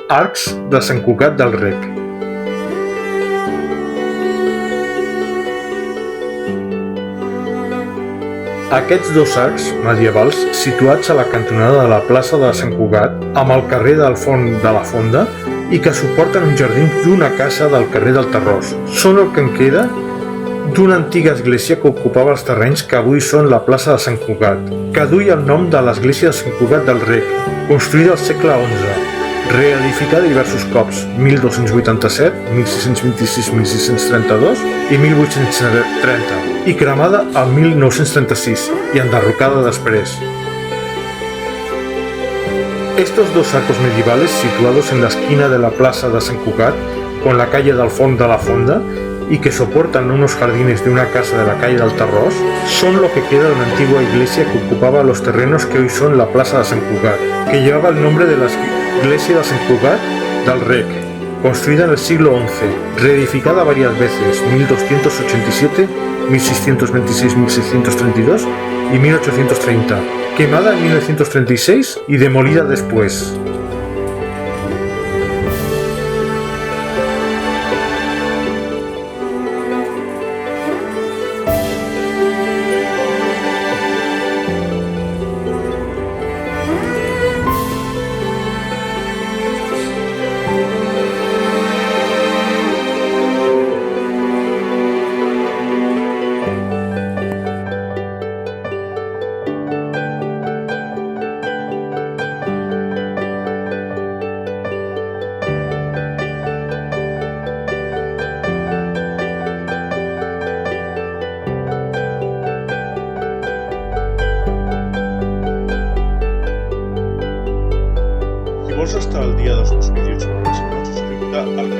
Arcs de Sant Cugat del Rec. Aquests dos arcs medievals, situats a la cantonada de la plaça de Sant Cugat, amb el carrer del Font de la Fonda, i que suporten un jardí d'una casa del carrer del Terrós, són el que en queda d'una antiga església que ocupava els terrenys que avui són la plaça de Sant Cugat, que duia el nom de l'església de Sant Cugat del Rec, construïda al segle XI, reedificada diversos cops, 1287, 1626, 1632 i 1830, i cremada al 1936 i enderrocada després. Estos dos arcos medievales, situados en la esquina de la plaza de Sant Cugat con la calle del Font de la Fonda y que soportan unos jardines de una casa de la calle del Terrós, son lo que queda de una antigua iglesia que ocupaba los terrenos que hoy son la plaza de Sant Cugat, que llevaba el nombre de la iglesia de Sant Cugat del Rec, construida en el siglo XI, reedificada varias veces, 1287, 1626, 1632 y 1830, quemada en 1936 y demolida después. Si vols estar al dia dels nous vídeos, subscriu-te al